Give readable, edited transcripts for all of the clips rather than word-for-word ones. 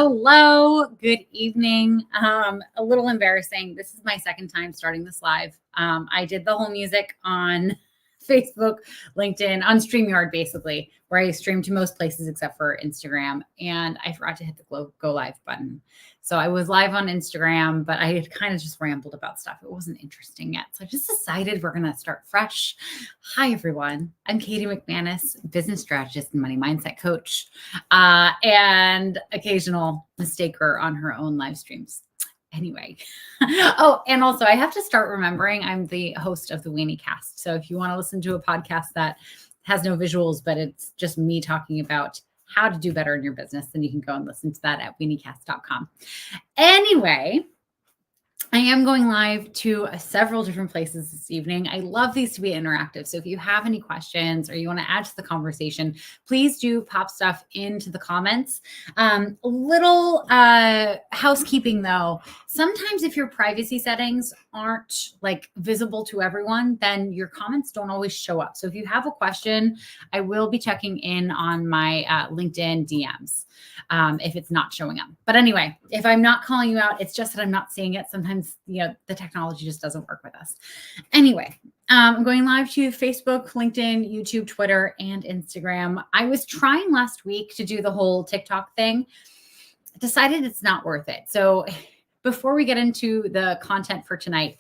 Hello, good evening. A little embarrassing. This is my second time starting this live. I did the whole music on Facebook, LinkedIn, on StreamYard, basically, where I stream to most places except for Instagram. And I forgot to hit the go live button. So I was live on Instagram, but I had kind of just rambled about stuff. It wasn't interesting yet. So I just decided we're going to start fresh. Hi, everyone. I'm Katie McManus, business strategist and money mindset coach, and occasional mistaker on her own live streams. Anyway. Oh, and also I have to start remembering I'm the host of the Weenie Cast. So if you want to listen to a podcast that has no visuals, but it's just me talking about how to do better in your business, then you can go and listen to that at weeniecast.com. Anyway, I am going live to several different places this evening. I love these to be interactive. So if you have any questions or you want to add to the conversation, please do pop stuff into the comments. Little housekeeping though. Sometimes if your privacy settings aren't like visible to everyone, then your comments don't always show up. So if you have a question, I will be checking in on my LinkedIn DMs if it's not showing up. But anyway, if I'm not calling you out, it's just that I'm not seeing it. Sometimes, the technology just doesn't work with us. Anyway, I'm going live to Facebook, LinkedIn, YouTube, Twitter, and Instagram. I was trying last week to do the whole TikTok thing. I decided it's not worth it. So before we get into the content for tonight,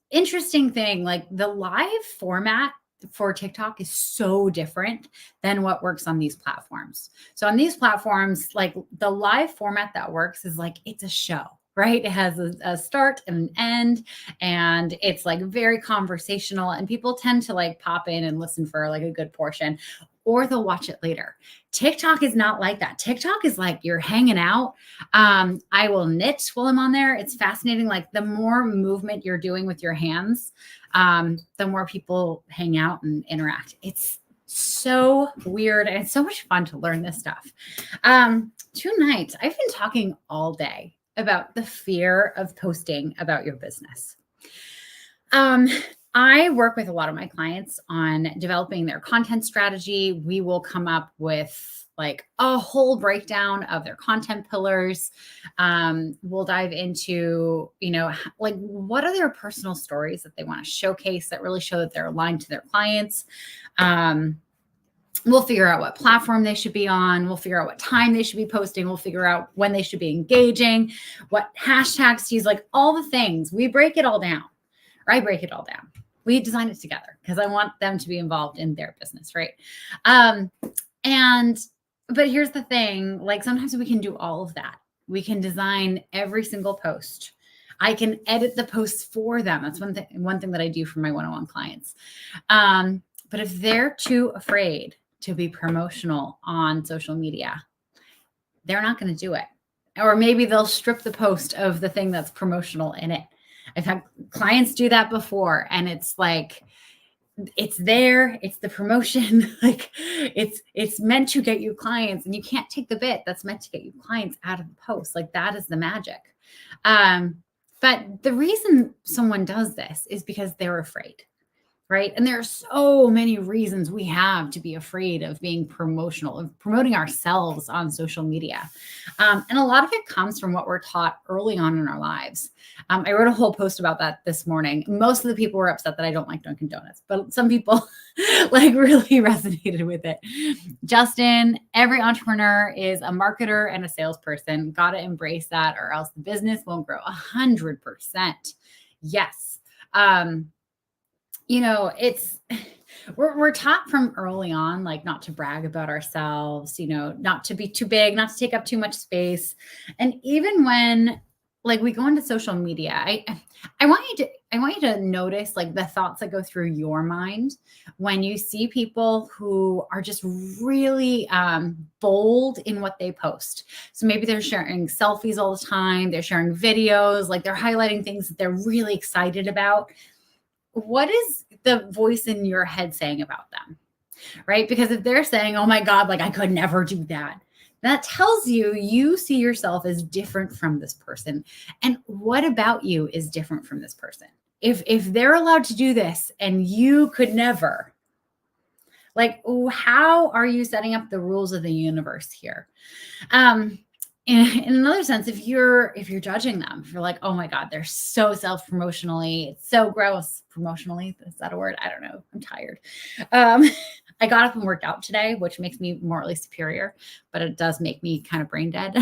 interesting thing, like the live format for TikTok is so different than what works on these platforms. So on these platforms, like the live format that works is like, it's a show, right? It has a start and an end, and it's like very conversational, and people tend to like pop in and listen for like a good portion, or they'll watch it later. TikTok is not like that. TikTok is like you're hanging out. I will knit while I'm on there. It's fascinating. Like the more movement you're doing with your hands, the more people hang out and interact. It's so weird, and it's so much fun to learn this stuff. Tonight, I've been talking all day about the fear of posting about your business. I work with a lot of my clients on developing their content strategy. We will come up with like a whole breakdown of their content pillars. We'll dive into, like what are their personal stories that they want to showcase that really show that they're aligned to their clients. We'll figure out what platform they should be on. We'll figure out what time they should be posting. We'll figure out when they should be engaging, what hashtags to use, like all the things. We break it all down. Or I break it all down. We design it together because I want them to be involved in their business, right? But here's the thing, like sometimes we can do all of that. We can design every single post. I can edit the posts for them. That's one thing that I do for my one-on-one clients. But if they're too afraid to be promotional on social media, they're not going to do it. Or maybe they'll strip the post of the thing that's promotional in it. I've had clients do that before, and it's like, it's there, it's the promotion, like it's meant to get you clients, and you can't take the bit that's meant to get you clients out of the post. Like that is the magic. But the reason someone does this is because they're afraid. Right. And there are so many reasons we have to be afraid of being promotional, of promoting ourselves on social media. And a lot of it comes from what we're taught early on in our lives. I wrote a whole post about that this morning. Most of the people were upset that I don't like Dunkin' Donuts, but some people like really resonated with it. Justin, every entrepreneur is a marketer and a salesperson. Got to embrace that, or else the business won't grow. 100%. Yes. We're taught from early on, like not to brag about ourselves, not to be too big, not to take up too much space. And even when like we go into social media, I want you to notice like the thoughts that go through your mind when you see people who are just really bold in what they post. So maybe they're sharing selfies all the time. They're sharing videos, like they're highlighting things that they're really excited about. What is the voice in your head saying about them, right? Because if they're saying, oh my God, like I could never do that, that tells you see yourself as different from this person. And what about you is different from this person? If they're allowed to do this and you could never, like how are you setting up the rules of the universe here? in another sense, if you're judging them, if you're like, oh my God, they're so self-promotionally, it's so gross. Promotionally, is that a word? I don't know. I'm tired. Um, I got up and worked out today, which makes me morally superior, but it does make me kind of brain dead.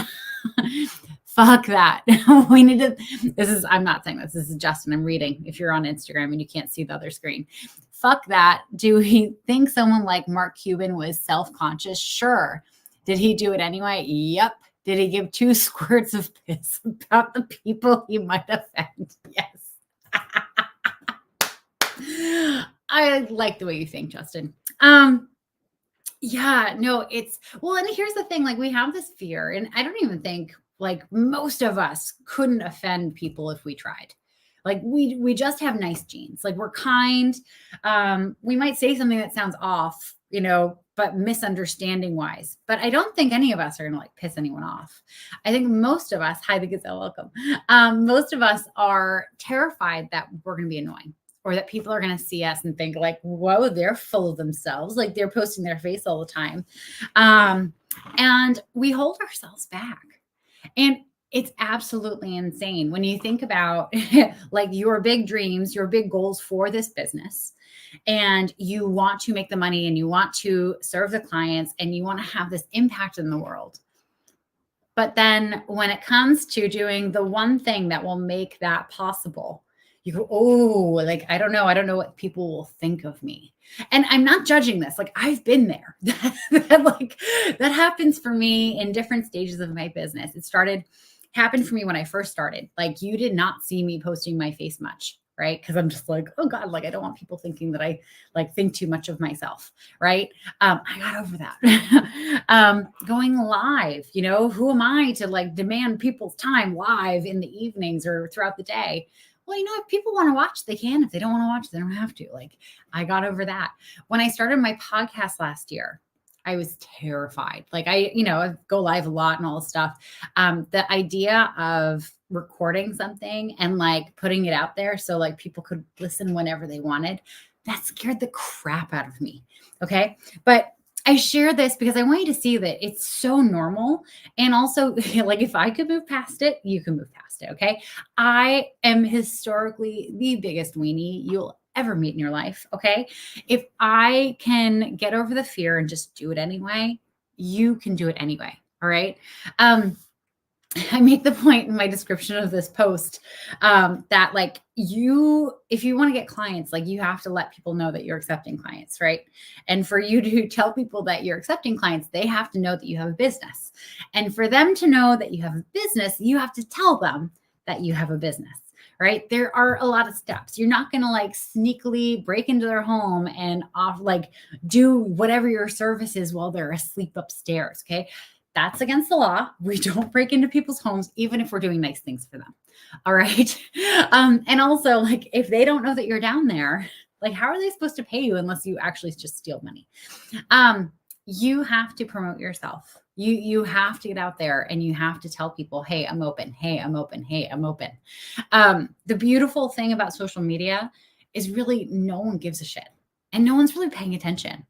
Fuck that. We need to, I'm not saying this is Justin. I'm reading if you're on Instagram and you can't see the other screen. Fuck that. Do we think someone like Mark Cuban was self-conscious? Sure. Did he do it anyway? Yep. Did he give 2 squirts of piss about the people he might offend? Yes. I like the way you think, Justin. Yeah, no, well, and here's the thing, like we have this fear, and I don't even think like most of us couldn't offend people if we tried. Like we just have nice genes. Like we're kind. We might say something that sounds off, but misunderstanding wise. But I don't think any of us are gonna like piss anyone off. I think most of us, hi, the gazelle, welcome. Most of us are terrified that we're gonna be annoying, or that people are going to see us and think like, whoa, they're full of themselves. Like they're posting their face all the time. And we hold ourselves back. And it's absolutely insane when you think about like your big dreams, your big goals for this business, and you want to make the money and you want to serve the clients and you want to have this impact in the world. But then when it comes to doing the one thing that will make that possible, you go, oh, like, I don't know what people will think of me. And I'm not judging this. Like I've been there. that happens for me in different stages of my business. Happened for me when I first started. Like you did not see me posting my face much, right? Because I'm just like, oh God, like I don't want people thinking that I like think too much of myself, right? I got over that. Going live, who am I to like demand people's time live in the evenings or throughout the day? Well, if people want to watch, they can. If they don't want to watch, they don't have to. Like I got over that. When I started my podcast last year, I was terrified. Like I go live a lot and all this stuff. The idea of recording something and like putting it out there so like people could listen whenever they wanted, that scared the crap out of me. Okay. But I share this because I want you to see that it's so normal. And also like, if I could move past it, you can move past it. Okay. I am historically the biggest weenie you'll ever meet in your life. Okay. If I can get over the fear and just do it anyway, you can do it anyway. All right. I make the point in my description of this post that like if you want to get clients, like you have to let people know that you're accepting clients, right? And for you to tell people that you're accepting clients, they have to know that you have a business. And for them to know that you have a business, you have to tell them that you have a business, right? There are a lot of steps. You're not going to like sneakily break into their home and do whatever your service is while they're asleep upstairs, okay? That's against the law. We don't break into people's homes, even if we're doing nice things for them. All right. And also, like, if they don't know that you're down there, like, how are they supposed to pay you unless you actually just steal money? You have to promote yourself. You have to get out there and you have to tell people, hey, I'm open. Hey, I'm open. Hey, I'm open. The beautiful thing about social media is really no one gives a shit and no one's really paying attention.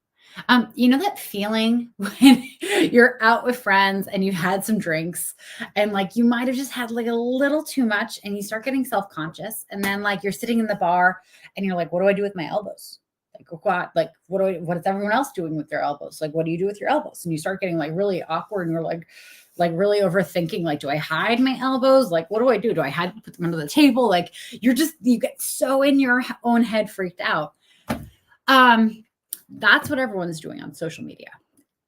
That feeling when you're out with friends and you've had some drinks and like you might have just had like a little too much and you start getting self-conscious and then like you're sitting in the bar and you're like, what do I do with my elbows? Like, what is everyone else doing with their elbows? Like, what do you do with your elbows? And you start getting like really awkward and you're like really overthinking, like, do I hide my elbows? Like, what do I do? Do I put them under the table? Like you get so in your own head freaked out. That's what everyone's doing on social media.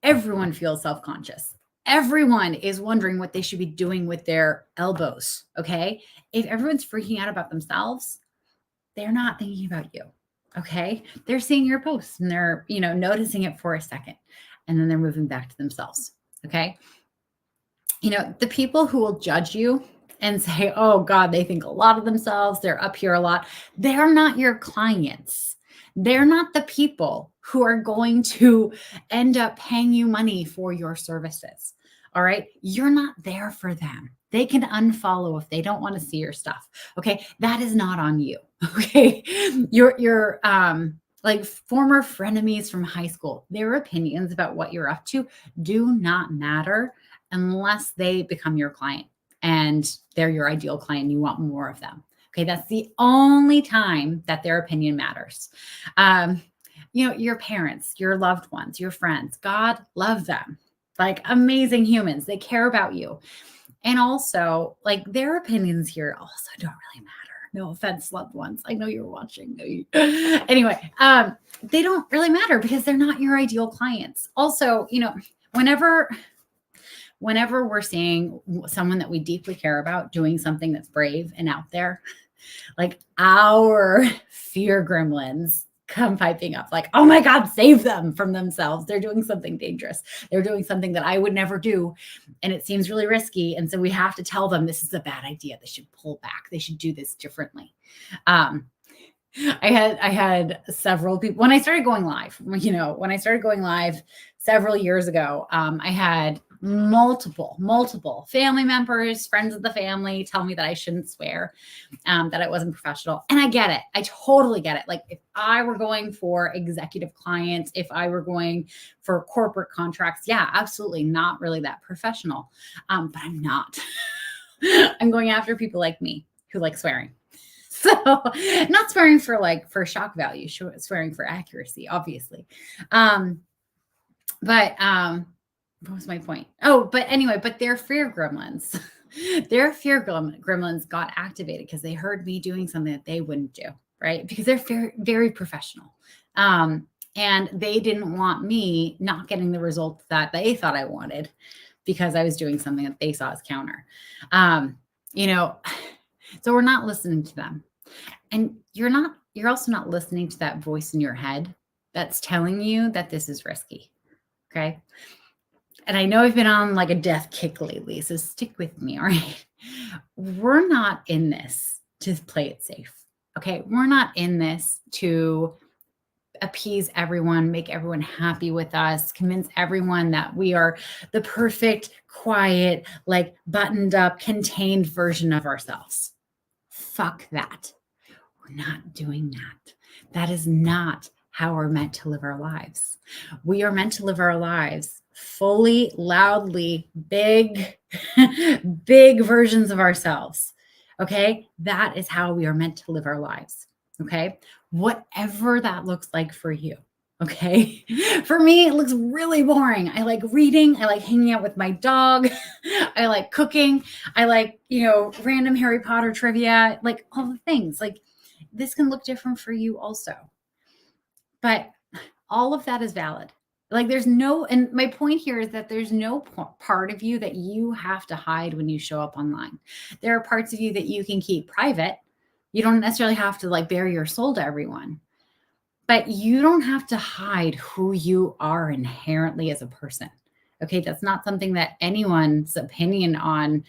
Everyone feels self-conscious. Everyone is wondering what they should be doing with their elbows. Okay. If everyone's freaking out about themselves, they're not thinking about you. Okay. They're seeing your posts and they're, noticing it for a second and then they're moving back to themselves. Okay. The people who will judge you and say, oh God, they think a lot of themselves, they're up here a lot. They're not your clients. They're not the people who are going to end up paying you money for your services. All right. You're not there for them. They can unfollow if they don't want to see your stuff. Okay. That is not on you. Okay. like former frenemies from high school, their opinions about what you're up to do not matter unless they become your client and they're your ideal client. You want more of them. Okay. That's the only time that their opinion matters. Your parents, your loved ones, your friends, God love them, like amazing humans. They care about you. And also, like their opinions here also don't really matter. No offense, loved ones. I know you're watching. Anyway, they don't really matter because they're not your ideal clients. Also, whenever we're seeing someone that we deeply care about doing something that's brave and out there, like our fear gremlins come piping up like, oh my God, save them from themselves. They're doing something dangerous. They're doing something that I would never do. And it seems really risky. And so we have to tell them this is a bad idea. They should pull back. They should do this differently. I had several people when I started going live, several years ago, I had multiple family members, friends of the family tell me that I shouldn't swear, that it wasn't professional. And I get it. I totally get it. Like if I were going for executive clients, if I were going for corporate contracts, yeah, absolutely not really that professional. But I'm not. I'm going after people like me who like swearing. So not swearing for shock value, swearing for accuracy, obviously. But what was my point? Oh, but anyway, but their fear gremlins, gremlins got activated because they heard me doing something that they wouldn't do, right? Because they're very, very professional. And they didn't want me not getting the results that they thought I wanted because I was doing something that they saw as counter. So we're not listening to them. And you're also not listening to that voice in your head that's telling you that this is risky. Okay. And I know I've been on like a death kick lately, so stick with me. All right. We're not in this to play it safe. Okay. We're not in this to appease everyone, make everyone happy with us, convince everyone that we are the perfect, quiet, like buttoned up, contained version of ourselves. Fuck that. We're not doing that. That is not how we're meant to live our lives. We are meant to live our lives fully, loudly, big, big versions of ourselves. Okay. That is how we are meant to live our lives. Okay. Whatever that looks like for you. Okay. For me, it looks really boring. I like reading. I like hanging out with my dog. I like cooking. I like, random Harry Potter trivia, like all the things. Like this can look different for you also. But all of that is valid. Like and my point here is that there's no part of you that you have to hide when you show up online. There are parts of you that you can keep private. You don't necessarily have to like bare your soul to everyone, but you don't have to hide who you are inherently as a person. Okay. That's not something that anyone's opinion on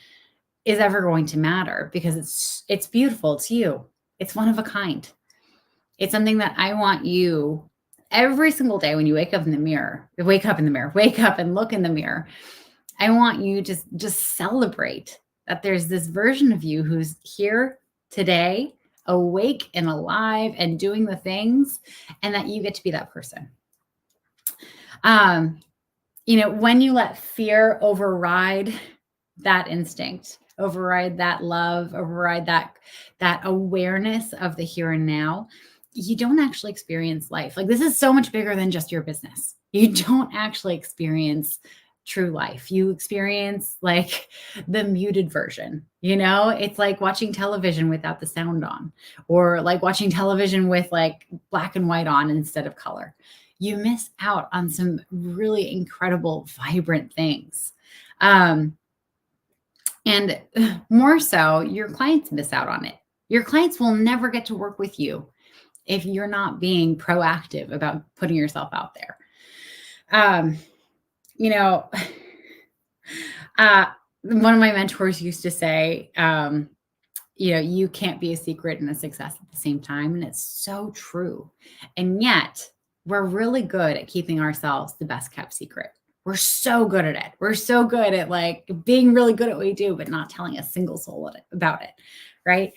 is ever going to matter because it's beautiful. It's you. It's one of a kind. It's something that I want you every single day when you wake up and look in the mirror. I want you to just celebrate that there's this version of you who's here today, awake and alive and doing the things, and that you get to be that person. When you let fear override that instinct, override that love, override that awareness of the here and now, you don't actually experience life. Like this is so much bigger than just your business. You don't actually experience true life. You experience like the muted version, it's like watching television without the sound on, or like watching television with like black and white on instead of color. You miss out on some really incredible, vibrant things. And more so, your clients miss out on it. Your clients will never get to work with you if you're not being proactive about putting yourself out there. One of my mentors used to say, you can't be a secret and a success at the same time. And it's so true. And yet we're really good at keeping ourselves the best kept secret. We're so good at it. We're so good at like being really good at what we do, but not telling a single soul about it. Right.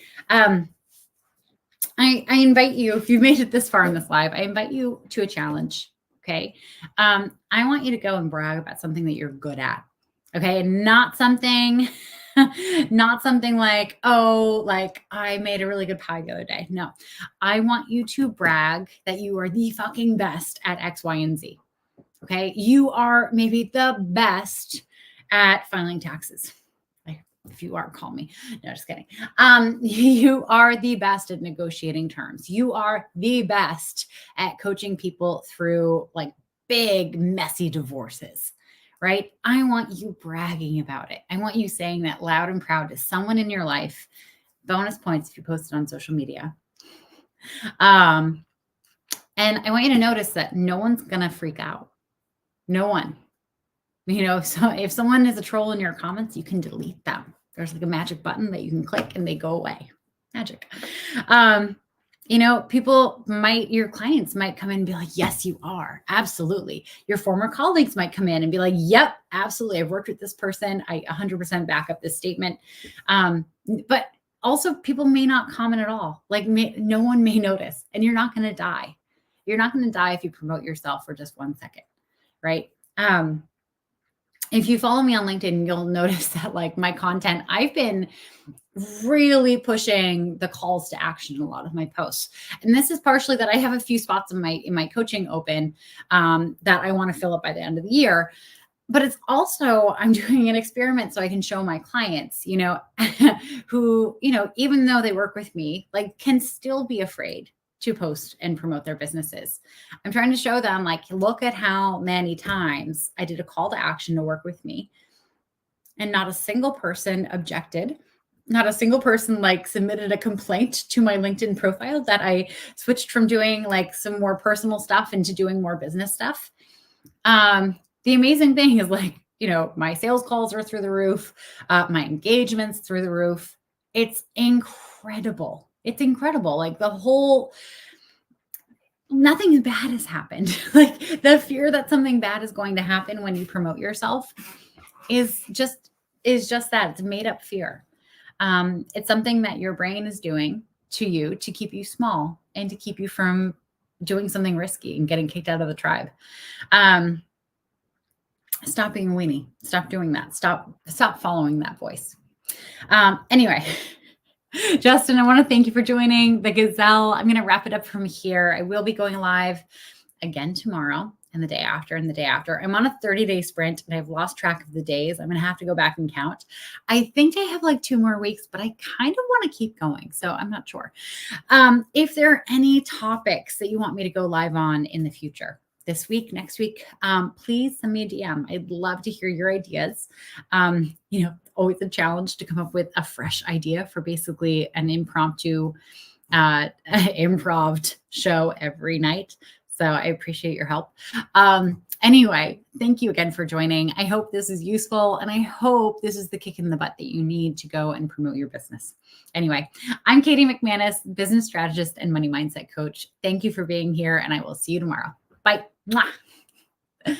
I invite you, if you've made it this far in this live, I invite you to a challenge. Okay. I want you to go and brag about something that you're good at. Okay. Not something, not something like, oh, like I made a really good pie the other day. No, I want you to brag that you are the fucking best at X, Y, and Z. Okay. You are maybe the best at filing taxes. If you are, call me. No, just kidding. You are the best at negotiating terms. You are the best at coaching people through like big, messy divorces, right? I want you bragging about it. I want you saying that loud and proud to someone in your life. Bonus points if you post it on social media. And I want you to notice that no one's going to freak out. No one. So if someone is a troll in your comments, you can delete them. There's like a magic button that you can click and they go away. Magic. Your clients might come in and be like, yes, you are. Absolutely. Your former colleagues might come in and be like, yep, absolutely. I've worked with this person. I 100% back up this statement. But also people may not comment at all. Like no one may notice, and you're not going to die. You're not going to die if you promote yourself for just 1 second. Right. If you follow me on LinkedIn, you'll notice that like my content, I've been really pushing the calls to action in a lot of my posts. And this is partially that I have a few spots in my coaching open that I want to fill up by the end of the year. But it's also, I'm doing an experiment so I can show my clients, who, even though they work with me, like can still be afraid to post and promote their businesses. I'm trying to show them, like, look at how many times I did a call to action to work with me and not a single person objected. Not a single person like submitted a complaint to my LinkedIn profile that I switched from doing like some more personal stuff into doing more business stuff. The amazing thing is like, my sales calls are through the roof. My engagements through the roof. It's incredible. It's incredible. Like nothing bad has happened. Like the fear that something bad is going to happen when you promote yourself is just that. It's a made up fear. It's something that your brain is doing to you to keep you small and to keep you from doing something risky and getting kicked out of the tribe. Stop being a weenie. Stop doing that. Stop following that voice. Anyway, Justin, I want to thank you for joining the Gazelle. I'm going to wrap it up from here. I will be going live again tomorrow and the day after and the day after. I'm on a 30-day sprint and I've lost track of the days. I'm going to have to go back and count. I think I have like 2 more weeks, but I kind of want to keep going. So I'm not sure. If there are any topics that you want me to go live on in the future, this week, next week, please send me a DM. I'd love to hear your ideas. Always a challenge to come up with a fresh idea for basically an impromptu improv show every night. So I appreciate your help. Anyway, thank you again for joining. I hope this is useful, and I hope this is the kick in the butt that you need to go and promote your business. Anyway, I'm Katie McManus, business strategist and money mindset coach. Thank you for being here, and I will see you tomorrow. Bye. Mwah.